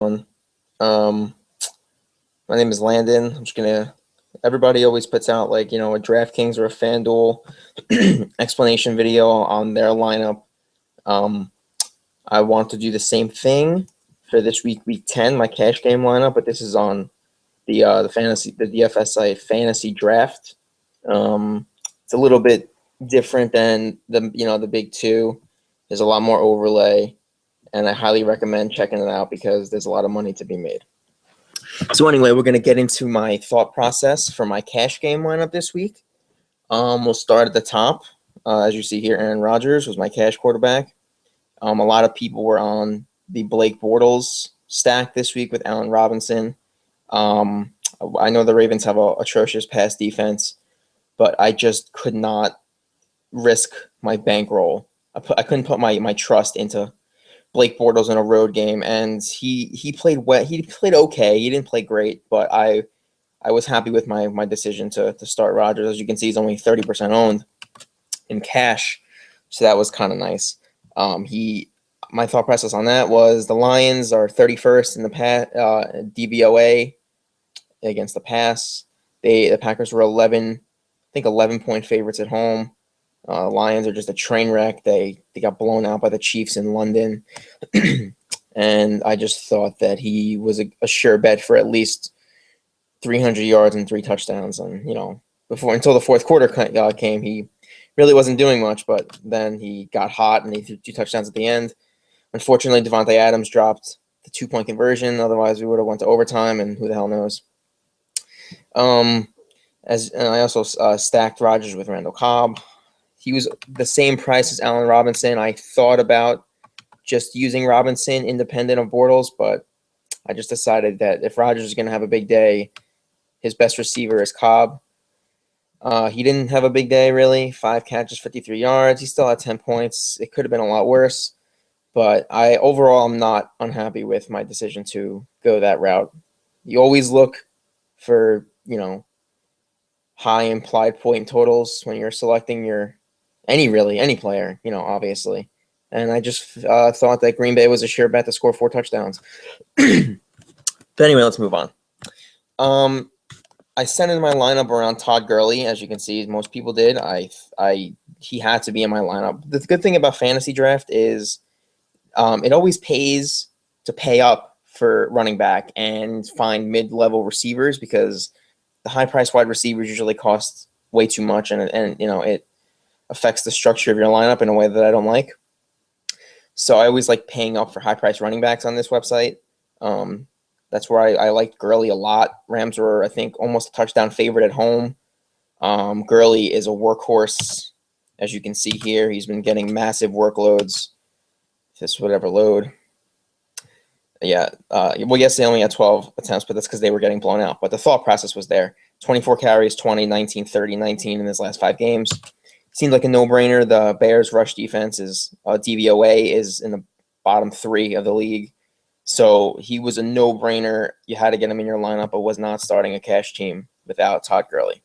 Um, my name is Landon. I'm just gonna. Everybody always puts out like a DraftKings or a FanDuel explanation video on their lineup. Um, I want to do the same thing for this week 10, my cash game lineup, but this is on the DFS site Fantasy Draft. It's a little bit different than the big two. There's a lot more overlay, and I highly recommend checking it out because there's a lot of money to be made. So anyway, we're gonna get into my thought process for my cash game lineup this week. We'll start at the top. As you see here, Aaron Rodgers was my cash quarterback. A lot of people were on the Blake Bortles stack this week with Allen Robinson. Um, I know the Ravens have a atrocious pass defense, but I just could not risk my bankroll. I couldn't put my trust into Blake Bortles in a road game, and he played well. He played okay. He didn't play great, but I was happy with my decision to start Rodgers. As you can see, he's only 30% owned in cash, so that was kind of nice. My thought process on that was the Lions are 31st in the DVOA against the pass. The Packers were 11-point favorites at home. Lions are just a train wreck. They got blown out by the Chiefs in London, and I just thought that he was a sure bet for at least 300 yards and 3 touchdowns. And until the fourth quarter came, he really wasn't doing much. But then he got hot and he threw 2 touchdowns at the end. Unfortunately, Devontae Adams dropped the 2-point conversion. Otherwise, we would have went to overtime, and who the hell knows. And I also stacked Rodgers with Randall Cobb. He was the same price as Allen Robinson. I thought about just using Robinson independent of Bortles, but I just decided that if Rodgers is going to have a big day, his best receiver is Cobb. He didn't have a big day, really. 5 catches, 53 yards. He still had 10 points. It could have been a lot worse. But overall, I'm not unhappy with my decision to go that route. You always look for, high implied point totals when you're selecting any player, obviously. And I just thought that Green Bay was a sure bet to score 4 touchdowns. But anyway, let's move on. I centered my lineup around Todd Gurley, as you can see, most people did. He had to be in my lineup. The good thing about Fantasy Draft is it always pays to pay up for running back and find mid-level receivers because the high-priced wide receivers usually cost way too much, and it affects the structure of your lineup in a way that I don't like. So I always like paying up for high-priced running backs on this website. That's where I liked Gurley a lot. Rams were, I think, almost a touchdown favorite at home. Gurley is a workhorse, as you can see here. He's been getting massive workloads. This whatever load. Yeah. Well, yes, they only had 12 attempts, but that's because they were getting blown out. But the thought process was there. 24 carries, 20, 19, 30, 19 in his last 5 games. Seemed like a no-brainer. The Bears' rush defense is DVOA is in the bottom 3 of the league. So he was a no-brainer. You had to get him in your lineup, but was not starting a cash team without Todd Gurley.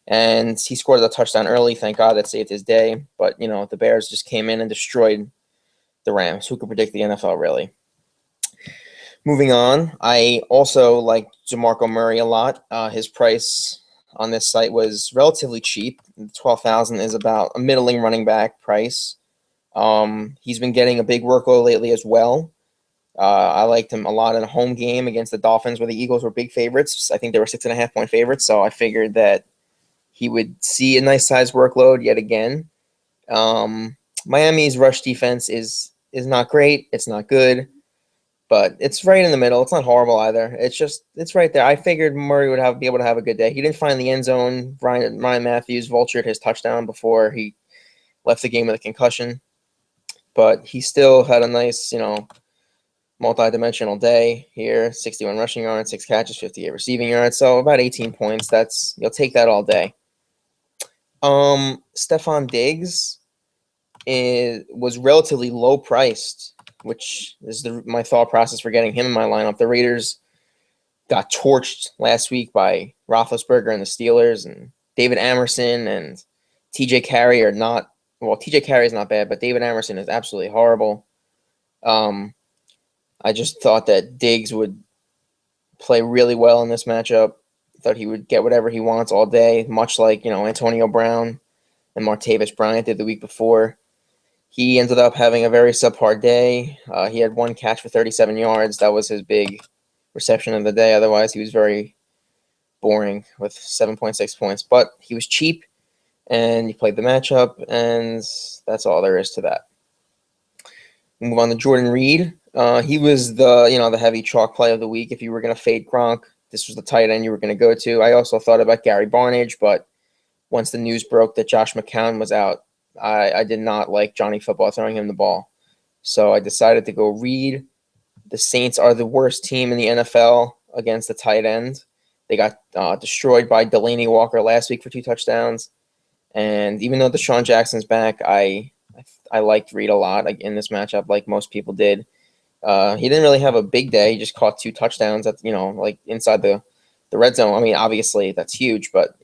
And he scored a touchdown early. Thank God that saved his day. But, the Bears just came in and destroyed the Rams. Who could predict the NFL, really? Moving on, I also like DeMarco Murray a lot. His price on this site was relatively cheap. $12,000 is about a middling running back price. He's been getting a big workload lately as well. I liked him a lot in a home game against the Dolphins where the Eagles were big favorites. I think they were 6.5-point favorites, so I figured that he would see a nice size workload yet again. Miami's rush defense is not great. It's not good, but it's right in the middle. It's not horrible either. It's right there. I figured Murray would be able to have a good day. He didn't find the end zone. Ryan Matthews vultured his touchdown before he left the game with a concussion, but he still had a nice, multi-dimensional day here. 61 rushing yards, 6 catches, 58 receiving yards. So about 18 points. You'll take that all day. Stephon Diggs was relatively low priced, which is my thought process for getting him in my lineup. The Raiders got torched last week by Roethlisberger and the Steelers, and David Amerson and TJ Carey are not – well, TJ Carey is not bad, but David Amerson is absolutely horrible. I just thought that Diggs would play really well in this matchup. Thought he would get whatever he wants all day, much like, Antonio Brown and Martavis Bryant did the week before. He ended up having a very subpar day. He had one catch for 37 yards. That was his big reception of the day. Otherwise, he was very boring with 7.6 points. But he was cheap, and he played the matchup, and that's all there is to that. We move on to Jordan Reed. He was the heavy chalk play of the week. If you were going to fade Gronk, this was the tight end you were going to go to. I also thought about Gary Barnage, but once the news broke that Josh McCown was out, I did not like Johnny Football throwing him the ball. So I decided to go Reed. The Saints are the worst team in the NFL against the tight end. They got destroyed by Delaney Walker last week for 2 touchdowns. And even though Deshaun Jackson's back, I liked Reed a lot in this matchup, like most people did. He didn't really have a big day. He just caught 2 touchdowns at, like inside the red zone. I mean, obviously that's huge, but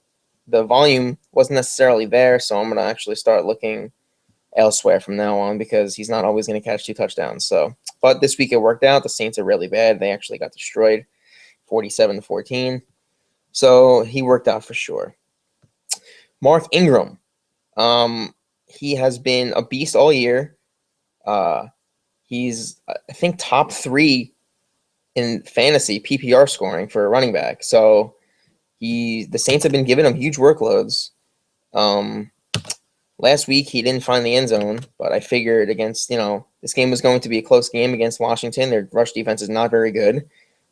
the volume wasn't necessarily there. So I'm going to actually start looking elsewhere from now on because he's not always going to catch 2 touchdowns. So, but this week it worked out. The Saints are really bad. They actually got destroyed 47-14. So he worked out for sure. Mark Ingram. He has been a beast all year. He's, I think, top 3 in fantasy PPR scoring for a running back. So the Saints have been giving him huge workloads. Last week he didn't find the end zone, but I figured against, this game was going to be a close game against Washington. Their rush defense is not very good.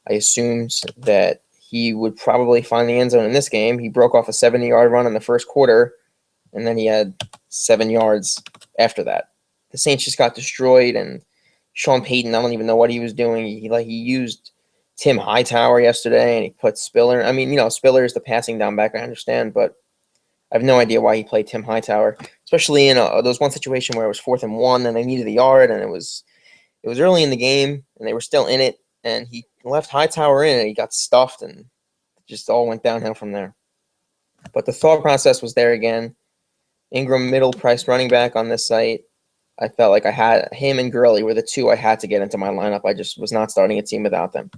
I assumed that he would probably find the end zone in this game. He broke off a 70-yard run in the first quarter, and then he had 7 yards after that. The Saints just got destroyed, and Sean Payton, I don't even know what he was doing. He used Tim Hightower yesterday, and he put Spiller. I mean, Spiller is the passing down back, I understand, but I have no idea why he played Tim Hightower, especially in there was one situation where it was 4th and 1, and they needed a yard, and it was early in the game, and they were still in it, and he left Hightower in, and he got stuffed, and it just all went downhill from there. But the thought process was there again. Ingram, middle-priced running back on this site. I felt like I had him and Gurley were the 2 I had to get into my lineup. I just was not starting a team without them.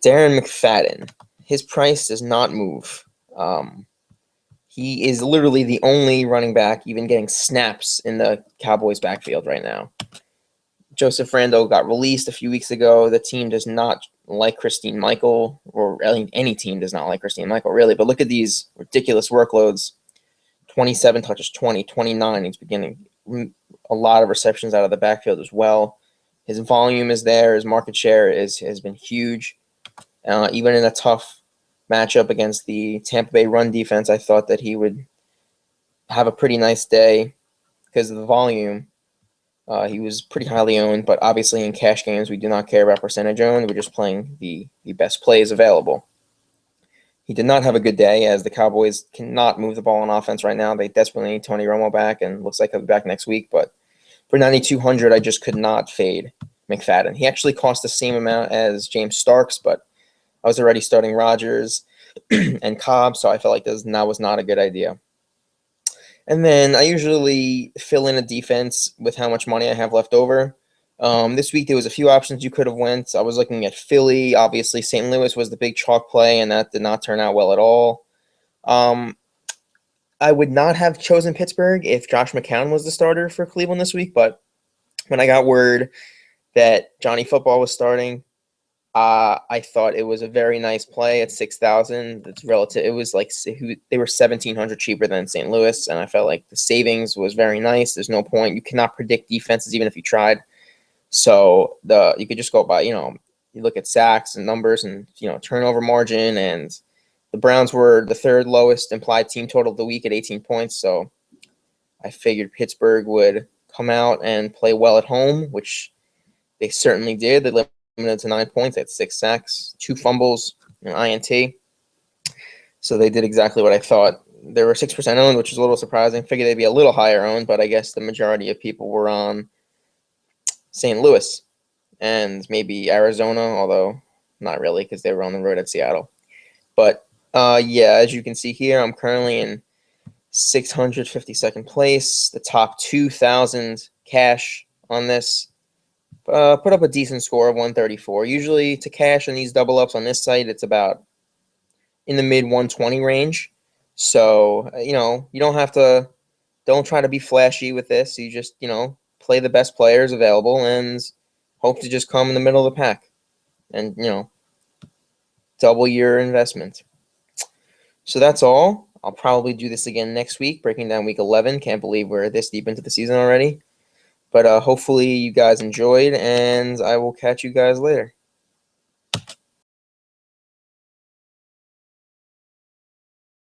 Darren McFadden. His price does not move. He is literally the only running back even getting snaps in the Cowboys backfield right now. Joseph Randle got released a few weeks ago. The team does not like Christine Michael, or any team does not like Christine Michael, really. But look at these ridiculous workloads. 27 touches, 20, 29. He's beginning a lot of receptions out of the backfield as well. His volume is there. His market share has been huge. Even in a tough matchup against the Tampa Bay run defense, I thought that he would have a pretty nice day because of the volume. He was pretty highly owned, but obviously in cash games, we do not care about percentage owned. We're just playing the best plays available. He did not have a good day as the Cowboys cannot move the ball on offense right now. They desperately need Tony Romo back, and looks like he'll be back next week. But for 9,200, I just could not fade McFadden. He actually cost the same amount as James Starks, but I was already starting Rodgers and Cobb, so I felt like that was not a good idea. And then I usually fill in a defense with how much money I have left over. This week there was a few options you could have went. I was looking at Philly. Obviously, St. Louis was the big chalk play, and that did not turn out well at all. I would not have chosen Pittsburgh if Josh McCown was the starter for Cleveland this week, but when I got word that Johnny Football was starting, I thought it was a very nice play at 6,000. It's relative. It was like they were 1,700 cheaper than St. Louis, and I felt like the savings was very nice. There's no point. You cannot predict defenses even if you tried. So you could just go by, you look at sacks and numbers and, turnover margin, and the Browns were the 3rd lowest implied team total of the week at 18 points. So I figured Pittsburgh would come out and play well at home, which they certainly did. They limited to 9 points. They had 6 sacks, 2 fumbles, an INT. So they did exactly what I thought. They were 6% owned, which is a little surprising. Figured they'd be a little higher owned, but I guess the majority of people were on St. Louis and maybe Arizona, although not really because they were on the road at Seattle. But yeah, as you can see here, I'm currently in 652nd place, the top 2,000 cash on this. put up a decent score of 134. Usually to cash in these double ups on this site, it's about in the mid 120 range. So, you don't have to, don't try to be flashy with this. You just, play the best players available and hope to just come in the middle of the pack and, double your investment. So that's all. I'll probably do this again next week, breaking down week 11. Can't believe we're this deep into the season already. But hopefully you guys enjoyed, and I will catch you guys later.